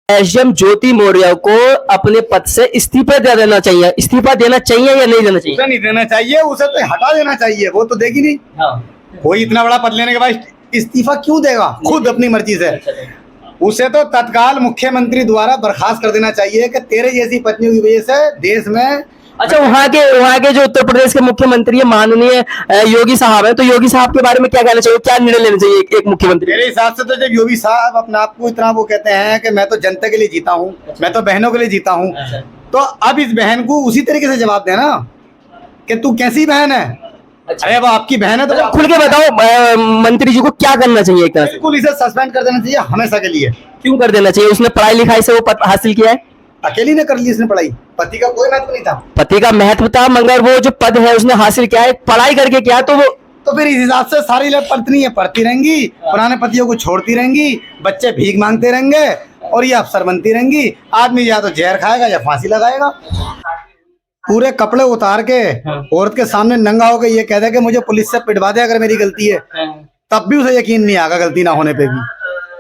SDM ज्योति मौर्य को अपने पद से इस्तीफा दे देना चाहिए। इस्तीफा देना चाहिए या नहीं देना चाहिए? उसे नहीं देना चाहिए, उसे तो हटा देना चाहिए। वो तो देगी नहीं। हाँ। कोई इतना बड़ा पद लेने के बाद इस्तीफा क्यों देगा? खुद अपनी मर्जी से। उसे तो तत्काल मुख्यमंत्री द्वारा बर्खास्त कर देना चाहिए कि तेरे जैसी पत्नियों की वजह से देश में। अच्छा, वहाँ के जो उत्तर प्रदेश के मुख्यमंत्री है माननीय योगी साहब है, तो योगी साहब के बारे में क्या कहना चाहिए? क्या निर्णय लेना चाहिए एक मुख्यमंत्री? मेरे हिसाब से तो जब योगी साहब अपने आप को इतना वो कहते हैं कि मैं तो जनता के लिए जीता हूँ, मैं तो बहनों के लिए जीता हूँ, तो अब इस बहन को उसी तरीके से जवाब देना कि तू कैसी बहन है। अच्छा। अरे वो आपकी बहन है तो खुल के बताओ मंत्री जी को क्या करना चाहिए? एक तरह से बिल्कुल इसे सस्पेंड कर देना चाहिए हमेशा के लिए। क्यों कर देना चाहिए? उसने पढ़ाई लिखाई से वो पद हासिल किया है, अकेली ने कर ली इसने पढ़ाई, पति का कोई महत्व नहीं था। पति का महत्व था, मगर वो जो पद है उसने हासिल किया है पढ़ाई करके किया, तो वो तो फिर इस हिसाब से सारी पत्नी है पढ़ती रहेंगी, पुराने पतियों को छोड़ती रहेंगी, बच्चे भीख मांगते रहेंगे और ये अफसर बनती रहेंगी। आदमी या तो जहर खाएगा या फांसी लगाएगा। पूरे कपड़े उतार के औरत के सामने नंगा होकर ये कह दे कि मुझे पुलिस से पिटवा दे अगर मेरी गलती है, तब भी उसे यकीन नहीं आएगा गलती ना होने पे भी।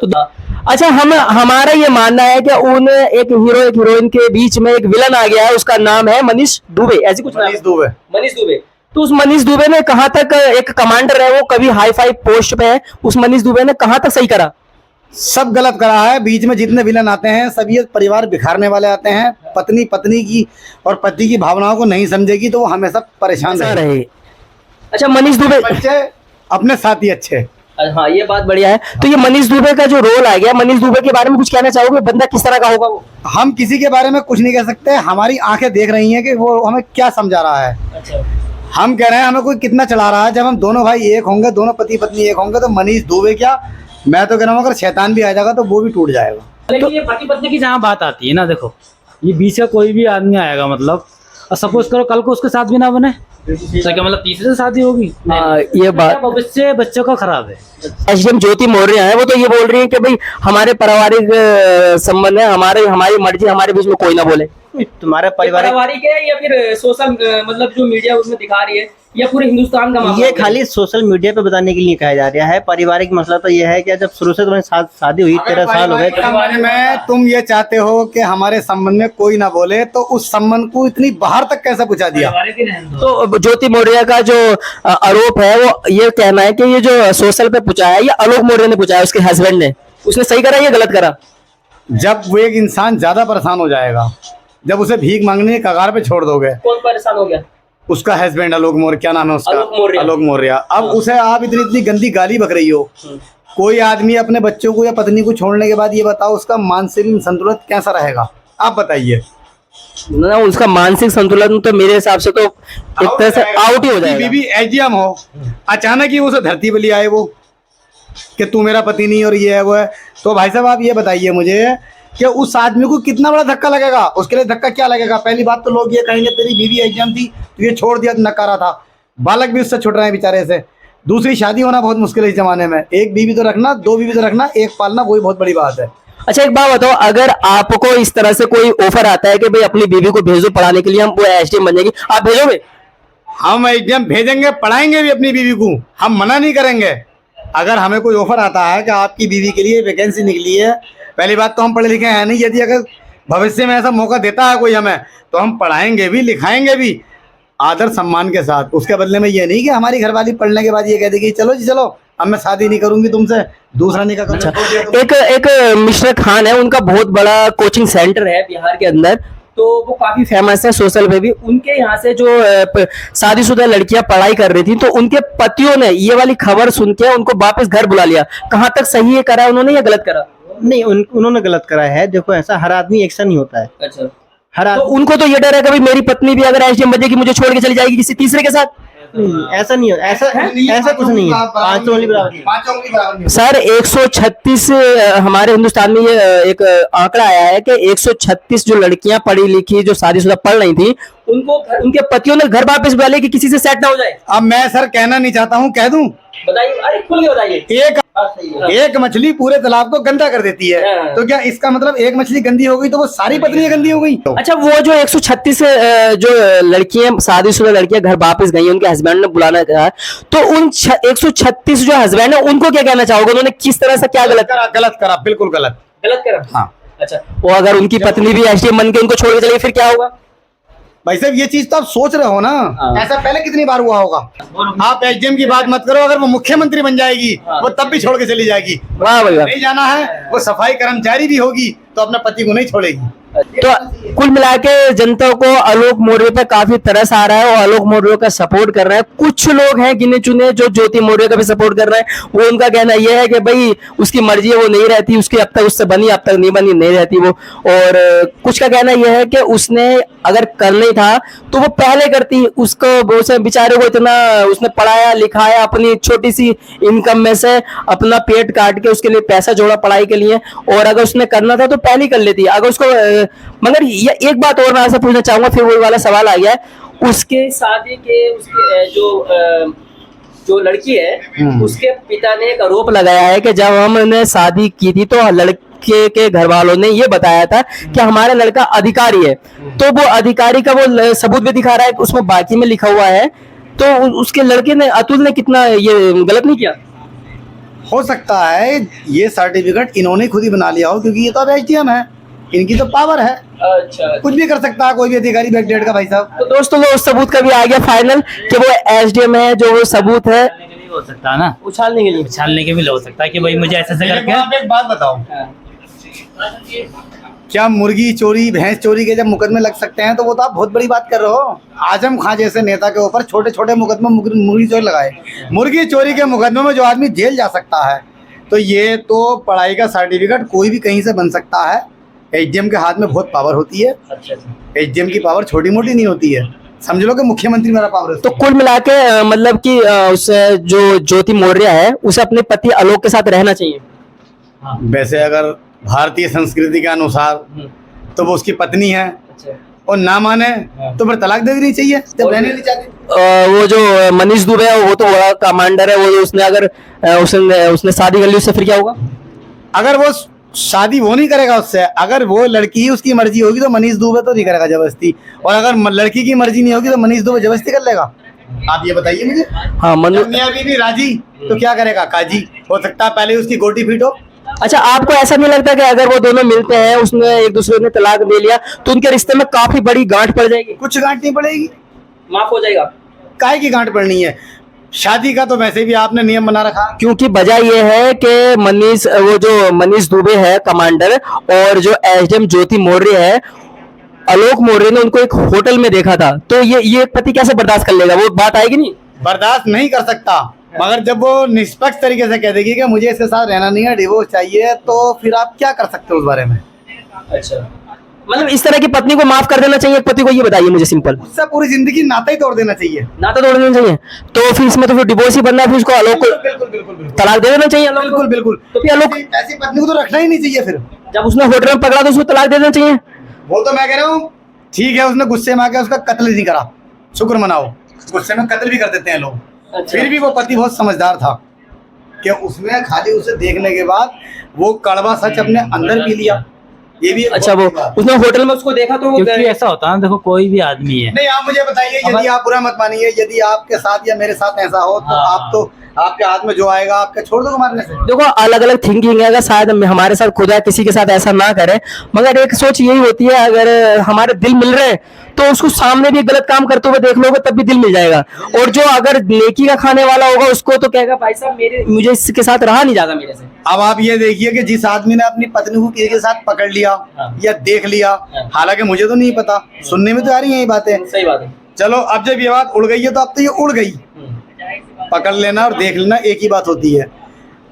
तो अच्छा, हमारा ये मानना है कि उन एक हीरो एक हीरोइन के बीच में एक विलन आ गया है, उसका नाम है मनीष दुबे, ऐसी कुछ मनीष दुबे। मनीष दुबे। तो उस मनीष दुबे ने कहां तक, एक कमांडर है वो, कभी हाई फाई पोस्ट पे है, उस मनीष दुबे ने कहां तक सही करा? सब गलत करा है। बीच में जितने विलन आते हैं सब ये परिवार बिखारने वाले आते हैं। पत्नी की और पति की भावनाओं को नहीं समझेगी तो वो हमेशा परेशान रहे। अच्छा, मनीष दुबे बच्चे अपने साथ ही अच्छे। हाँ, ये बात बढ़िया है। तो ये मनीष दुबे का जो रोल आ गया, मनीष दुबे के बारे में कुछ कहना चाहोगे? बंदा किस तरह का होगा वो? हम किसी के बारे में कुछ नहीं कह सकते, हमारी आंखें देख रही हैं कि वो हमें क्या समझा रहा है। अच्छा। हम कह रहे हैं हमें कोई कितना चला रहा है। जब हम दोनों भाई एक होंगे, दोनों पति पत्नी एक होंगे, तो मनीष दुबे क्या, मैं तो कह रहा हूँ अगर शैतान भी आ जाएगा तो वो भी टूट जाएगा। लेकिन ये पति पत्नी की जहाँ बात आती है ना, देखो ये बीच का कोई भी आदमी आएगा, मतलब सपोज करो कल को उसके साथ भी ना बने तो क्या मतलब तीसरे से शादी होगी? ये बात भविष्य बच्चों का खराब है। एसडीएम ज्योति मौर्य है, वो तो ये बोल रही है कि भाई हमारे पारिवारिक संबंध है, हमारी मर्जी, हमारे बीच में कोई ना बोले। तुम्हारा पारिवारिक है या फिर सोशल, मतलब जो मीडिया उसमें दिखा रही है, या पूरे हिंदुस्तान का मामला? ये खाली सोशल मीडिया पे बताने के लिए कहा जा रहा है। पारिवारिक मसला तो ये है कि जब शुरू से तुम्हारी शादी हुई 13 साल हो गए, के बारे में तुम ये चाहते हो कि हमारे संबंध में कोई ना बोले, तो उस संबंध को इतनी बाहर तक कैसे पहुंचा दिया? तो ज्योति मौर्य का जो आरोप है वो ये कहना है कि ये जो सोशल पे पूछा है ये आलोक मौर्य ने पूछा है, उसके हस्बैंड ने। उसने सही करा या गलत करा? जब वो एक इंसान ज्यादा परेशान हो जाएगा, जब उसे भीख मांगने के कगार पे छोड़ दोगे। कौन परेशान हो गया? उसका हस्बैंड आलोक मौर्य, क्या नाम है उसका? आलोक मौर्य। अब उसे आप इतनी गंदी गाली बक रही हो। कोई आदमी अपने बच्चों को या पत्नी को छोड़ने के बाद ये बताओ उसका मानसिक संतुलन कैसा रहेगा? आप बताइए ना। उसका मानसिक संतुलन तो मेरे हिसाब से तो एक तरह से आउट ही हो जाएगा। बीबी एसडीएम हो, अचानक ही उसे धरती पे ले आए वो कि तू मेरा पति नहीं और ये है वो है, तो भाई साहब आप ये बताइए मुझे कि उस आदमी को कितना बड़ा धक्का लगेगा? उसके लिए धक्का क्या लगेगा? पहली बात तो लोग ये कहेंगे तेरी बीवी एग्जाम थी, तू ये छोड़ दिया, नकारा था। बालक भी उससे छुट रहे हैं बेचारे से। दूसरी शादी होना बहुत मुश्किल है इस जमाने में। एक बीवी तो रखना, 2 बीवी तो रखना, एक पालना वही बहुत बड़ी बात है। अच्छा, एक बात बताओ, अगर आपको इस तरह से कोई ऑफर आता है कि भाई अपनी बीवी को भेजो पढ़ाने के लिए, हम वो एसडीएम बन जाएगी, आप भेजोगे? हम एग्जाम भेजेंगे, पढ़ाएंगे भी अपनी बीवी को, हम मना नहीं करेंगे। अगर हमें कोई ऑफर आता है कि आपकी बीवी के लिए वैकेंसी निकली है, पहली बात तो हम पढ़े लिखे हैं नहीं, यदि अगर भविष्य में ऐसा मौका देता है कोई हमें, तो हम पढ़ाएंगे भी, लिखाएंगे भी आदर सम्मान के साथ। उसके बदले में ये नहीं कि हमारी घरवाली पढ़ने के बाद ये कह देगी चलो जी चलो अब मैं शादी नहीं करूंगी तुमसे, दूसरा निकाह करूंगा। अच्छा, एक मिश्रा खान है, उनका बहुत बड़ा कोचिंग सेंटर है बिहार के अंदर, तो वो काफी फेमस है सोशल पे भी। उनके यहाँ से जो शादीशुदा लड़कियां पढ़ाई कर रही थी, तो उनके पतियों ने ये वाली खबर सुन के उनको वापस घर बुला लिया। कहाँ तक सही है करा उन्होंने या गलत करा? नहीं उन्होंने गलत करा है। देखो ऐसा हर आदमी एक सा नहीं होता है। अच्छा, हर तो उनको तो ये डर है कि भाई मेरी पत्नी भी अगर एसडीएम बनेगी मुझे छोड़ के चली जाएगी किसी तीसरे के साथ। ऐसा नहीं, ऐसा कुछ नहीं है। 5 उंगली बराबर सर 136 हमारे हिंदुस्तान में ये एक आंकड़ा आया है कि 136 जो लड़कियां पढ़ी लिखी जो शादीशुदा पढ़ रही थी, उनको उनके पतियों ने घर वापस बुला लिया कि किसी से सेट ना हो जाए। अब मैं सर कहना नहीं चाहता हूँ, कह दूं? बताइए, अरे खुल के बताइए। एक मछली पूरे तालाब को गंदा कर देती है, तो क्या इसका मतलब एक मछली गंदी हो गई तो वो सारी पत्नियां गंदी हो गई? अच्छा, वो जो 136 जो लड़कियां शादीशुदा लड़कियां घर वापस गई, उनके हस्बैंड ने बुलाना था, तो उन 136 जो हस्बैंड है उनको क्या कहना चाहोगे? उन्होंने किस तरह से क्या गलत करा? गलत करा, बिल्कुल गलत करा। हाँ, अच्छा, वो अगर उनकी पत्नी भी एसडीएम बन के उनको छोड़ के चली फिर क्या होगा? भाई साहब ये चीज तो आप सोच रहे हो ना, हाँ। ऐसा पहले कितनी बार हुआ होगा। आप एसडीएम की बात मत करो, अगर वो मुख्यमंत्री बन जाएगी वो तब भी छोड़ के चली जाएगी। वाह भाई वाह। नहीं जाना है, वो सफाई कर्मचारी भी होगी तो अपने पति को नहीं छोड़ेगी। तो कुल मिला के जनता को आलोक मौर्य पे काफी तरस आ रहा है और आलोक मौर्य का सपोर्ट कर रहा है। कुछ लोग हैं गिने चुने जो ज्योति मौर्य का भी सपोर्ट कर रहे हैं। वो उनका कहना यह है कि भाई उसकी मर्जी है, वो नहीं रहती, उसकी अब तक उससे बनी अब तक नहीं बनी, नहीं रहती वो। और कुछ का कहना यह है कि उसने अगर करना ही था तो वो पहले करती, उसको उसे बेचारे को इतना उसने पढ़ाया लिखाया, अपनी छोटी सी इनकम में से अपना पेट काट के उसके लिए पैसा जोड़ा पढ़ाई के लिए, और अगर उसने करना था तो पहले ही कर लेती अगर उसको। मगर ये एक बात और मैं आपसे पूछना चाहूंगा, फिर वही वाला सवाल आ गया है, उसके शादी के उसके जो लड़की है उसके पिता ने एक आरोप लगाया है कि जब हमने शादी की थी तो लड़के के घर वालों ने ये बताया था कि हमारा लड़का अधिकारी है। तो वो अधिकारी का वो सबूत भी दिखा रहा है, उसमें बाकी में लिखा हुआ है। तो उसके लड़के ने, अतुल ने, कितना ये गलत नहीं किया? हो सकता है ये सर्टिफिकेट इन्होंने खुद ही बना लिया हो, क्योंकि ये तो अब एसडीएम है, इनकी तो पावर है, अच्छा, कुछ भी कर सकता है कोई भी अधिकारी बैकडेट का। भाई साहब तो दोस्तों वो उस सबूत का भी आ गया फाइनल कि वो एसडीएम है, जो वो सबूत है उछालने के लिए हो सकता है ना, उछालने के लिए। उछालने के भी हो सकता है कि भाई मुझे ऐसे ऐसे करके। आप एक बात बताओ, क्या मुर्गी चोरी भैंस चोरी के जब मुकदमे लग सकते हैं तो वो तो आप बहुत बड़ी बात कर रहे हो। आजम खां जैसे नेता के ऊपर छोटे छोटे मुकदमे मुर्गी चोरी लगाए, मुर्गी चोरी के मुकदमे में जो आदमी जेल जा सकता है, तो ये तो पढ़ाई का सर्टिफिकेट कोई भी कहीं से बन सकता है। एसडीएम के हाथ में बहुत पावर होती है, एसडीएम की पावर छोटी मोटी नहीं होती है, समझ लो कि मुख्यमंत्री मेरा पावर है। तो कुल मिला के मतलब कि उस जो ज्योति मौर्य है उसे अपने पति आलोक के साथ रहना चाहिए। वैसे अगर भारतीय संस्कृति के अनुसार तो वो उसकी पत्नी है, और ना माने तो फिर तलाक दे देनी चाहिए जब रहने नहीं चाहती। वो जो मनीष दुबे है वो तो बड़ा कमांडर है, वो उसने अगर उसने शादी कर ली उससे फिर क्या होगा? अगर वो शादी वो नहीं करेगा उससे, अगर वो लड़की ही उसकी मर्जी होगी तो मनीष दुबे तो नहीं करेगा जबरदस्ती, और अगर लड़की की मर्जी नहीं होगी तो मनीष दुबे जबरदस्ती कर लेगा। आप ये बताइए मुझे। हाँ, मियां बीवी राजी तो क्या करेगा काजी, हो सकता है पहले उसकी गोटी फीट हो। अच्छा, आपको ऐसा नहीं लगता कि अगर वो दोनों मिलते हैं, उसने एक दूसरे ने तलाक दे लिया तो उनके रिश्ते में काफी बड़ी गांठ पड़ जाएगी? कुछ गांठ नहीं पड़ेगी, माफ हो जाएगा। काहे की गांठ पड़नी है, शादी का तो वैसे भी आपने नियम बना रखा। क्योंकि वजह यह है कि वो जो मनीष दुबे है कमांडर, और जो एसडीएम ज्योति मौर्य है आलोक मौर्य ने उनको एक होटल में देखा था, तो ये पति कैसे बर्दाश्त कर लेगा? वो बात आएगी नहीं, बर्दाश्त नहीं कर सकता। मगर जब वो निष्पक्ष तरीके से कह देगी कि मुझे इसके साथ रहना नहीं है, डिवोर्स चाहिए, तो फिर आप क्या कर सकते हो उस बारे में? अच्छा, मतलब इस तरह की पत्नी को माफ कर देना चाहिए पति को, ये बताइए मुझे सिंपल। उससे पूरी जिंदगी नाता ही तोड़ देना चाहिए। नाता तोड़ देना चाहिए तो फिर इसमें तो फिर डिवोर्स ही बनना है, फिर उसको आलोक को बिल्कुल बिल्कुल बिल्कुल तलाक दे देना चाहिए। बिल्कुल बिल्कुल। तो फिर आलोक ऐसी पत्नी को तो रखना ही नहीं चाहिए। फिर जब उसने होटल में पकड़ा तो उसको तलाक दे देना चाहिए। वो तो मैं कह रहा हूँ ठीक है, उसने गुस्से में आके उसका कत्ल नहीं करा, शुक्र मनाओ। गुस्से में कत्ल भी कर देते हैं लोग। अच्छा। फिर भी वो पति बहुत समझदार था कि उसने खाली उसे देखने के बाद वो कड़वा सच अपने अंदर पी लिया। ये भी अच्छा, वो उसने होटल में उसको देखा तो वो क्योंकि ऐसा होता है ना, देखो कोई भी आदमी है। नहीं, आप मुझे बताइए, यदि आप बुरा मत मानिए, यदि आपके साथ या मेरे साथ ऐसा हो तो आप तो आपके हाथ में जो आएगा आपके छोड़ दो मारने से। देखो अलग अलग थिंकिंग है, अगर शायद हमारे साथ खुदा किसी के साथ ऐसा ना करे, मगर एक सोच यही होती है अगर हमारे दिल मिल रहे हैं तो उसको सामने भी गलत काम करते हुए देख लोगे तब भी दिल मिल जाएगा। और जो अगर नेकी का खाने वाला होगा उसको तो कहेगा भाई साहब मुझे इसके साथ रहा नहीं जाएगा मेरे से। अब आप ये देखिए कि जिस आदमी ने अपनी पत्नी को किसी के साथ पकड़ लिया या देख लिया, हालांकि मुझे तो नहीं पता, सुनने में तो आ रही है ये बातें। सही बात है। चलो अब जब ये बात उड़ गई है तो अब तो ये उड़ गई, पकड़ लेना और देख लेना एक ही बात होती है।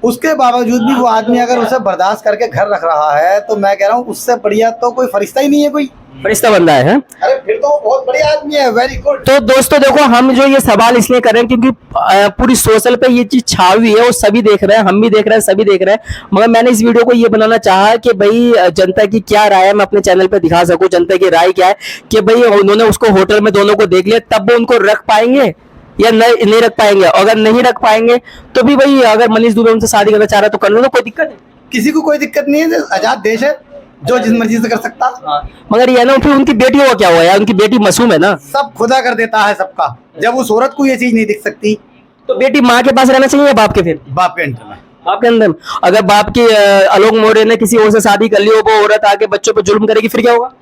उसके बावजूद भी वो आदमी अगर उसे बर्दाश्त करके घर रख रहा है तो मैं कह रहा हूँ उससे बढ़िया तो कोई फरिश्ता ही नहीं है कोई। फरिश्ता बंदा है। अरे फिर तो वो बहुत बढ़िया आदमी है, वेरी गुड। तो दोस्तों देखो, हम जो ये सवाल इसलिए कर रहे हैं क्योंकि पूरी सोशल पे ये चीज छाई हुई है और सभी देख रहे हैं, हम भी देख रहे हैं, सभी देख रहे हैं। मगर मैंने इस वीडियो को ये बनाना चाहा कि भाई जनता की क्या राय है, मैं अपने चैनल पे दिखा सकूं जनता की राय क्या है कि भाई उन्होंने उसको होटल में दोनों को देख लिया, तब वो उनको रख पाएंगे या नहीं रख पाएंगे। अगर नहीं रख पाएंगे तो भी भाई अगर मनीष दुबे उनसे शादी करना चाह रहा है तो कर लो, तो कोई दिक्कत है? किसी को कोई दिक्कत नहीं है, आजाद देश है, जो जिस मर्जी से कर सकता। मगर ये ना फिर उनकी बेटी हुआ क्या हुआ यार, उनकी बेटी मासूम है ना। सब खुदा कर देता है सबका, जब उस औरत को ये चीज नहीं दिख सकती तो बेटी माँ के पास रहना चाहिए या बाप के? फिर बाप के अंडर में। आपके अंदर अगर बाप की आलोक मौर्य ने किसी और से शादी कर ली हो, वो औरत आके बच्चों पर जुल्म करेगी, फिर क्या होगा?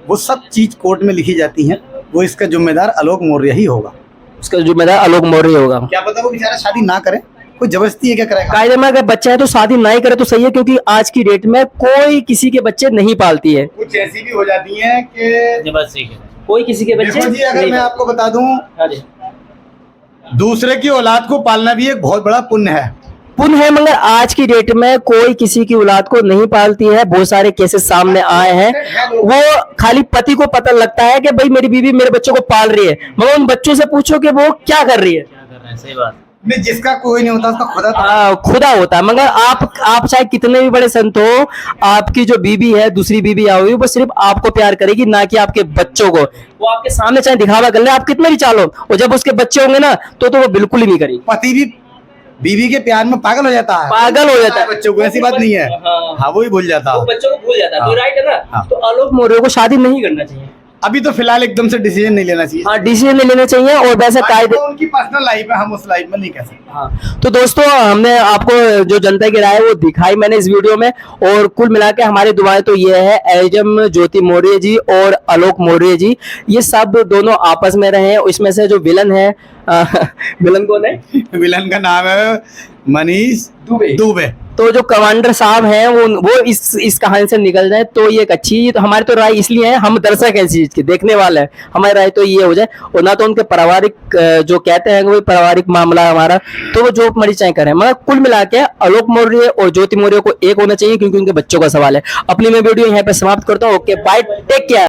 वो सब चीज कोर्ट में लिखी जाती हैं, वो इसका जिम्मेदार आलोक मौर्य ही होगा। उसका जिम्मेदार आलोक मौर्य होगा। क्या पता वो बेचारा शादी ना करे, कोई जबरदस्ती है क्या करेगा? कायदे में अगर बच्चा है तो शादी ना ही करे तो सही है, क्योंकि आज की डेट में कोई किसी के बच्चे नहीं पालती है। कुछ ऐसी भी हो जाती है कि जबरदस्ती के। कोई किसी के बच्चे देखो जी, अगर नहीं मैं आपको बता दूं, हाँ जी। दूसरे की औलाद को पालना भी एक बहुत बड़ा पुण्य है। पुण्य है, मगर आज की डेट में कोई किसी की औलाद को नहीं पालती है। बहुत सारे केसेस सामने आए हैं। वो खाली पति को पता लगता है कि भाई मेरी बीवी मेरे बच्चों को पाल रही है, मगर उन बच्चों से पूछो कि वो क्या कर रही है। क्या कर रहे हैं, सही बात। नहीं, जिसका कोई नहीं होता उसका खुदा खुदा होता है। मगर आप चाहे कितने भी बड़े संत हो, आपकी जो बीवी है, दूसरी बीवी आई हुई, वो सिर्फ आपको प्यार करेगी, ना कि आपके बच्चों को। वो आपके सामने चाहे दिखावा कर ले, आप कितने भी चालो, और जब उसके बच्चे होंगे ना तो वो बिल्कुल ही नहीं करेगी। पति भी बीवी के प्यार में पागल हो जाता है, पागल हो जाता है। बच्चों को, ऐसी बात नहीं है। हाँ, वो ही भूल जाता है। बच्चों को भूल जाता है, हाँ। तो राइट है ना? हाँ। तो आलोक मौर्य को शादी नहीं करना चाहिए। अभी तो फिलहाल एकदम से डिसीजन नहीं लेना चाहिए। हाँ, डिसीजन नहीं लेना चाहिए। और वैसे कायदे, वो उनकी पर्सनल लाइफ है, हम उस लाइफ में नहीं कह सकते। हाँ, तो दोस्तों हमने आपको जो जनता की राय है वो दिखाई मैंने इस वीडियो में, और कुल मिला के हमारी दुआएं तो ये है एजम ज्योति मौर्य जी और आलोक मौर्य जी, ये सब दोनों आपस में रहे। इसमें से जो विलन है, विलन कौन है? विलन का नाम है मनीष दुबे। तो जो कमांडर साहब हैं वो इस कहानी से निकल जाए तो ये एक अच्छी, तो हमारी तो राय इसलिए है, हम दर्शक हैं इस चीज के, देखने वाले हैं, हमारी राय तो ये हो जाए। और ना तो उनके पारिवारिक जो कहते हैं वो पारिवारिक मामला है हमारा, तो वो जो मर्जी चाहे करें, मगर कुल मिला के आलोक मौर्य और ज्योति मौर्य को एक होना चाहिए, क्योंकि उनके बच्चों का सवाल है। अपनी मैं वीडियो यहाँ पे समाप्त करता हूँ। Okay, bye, take care.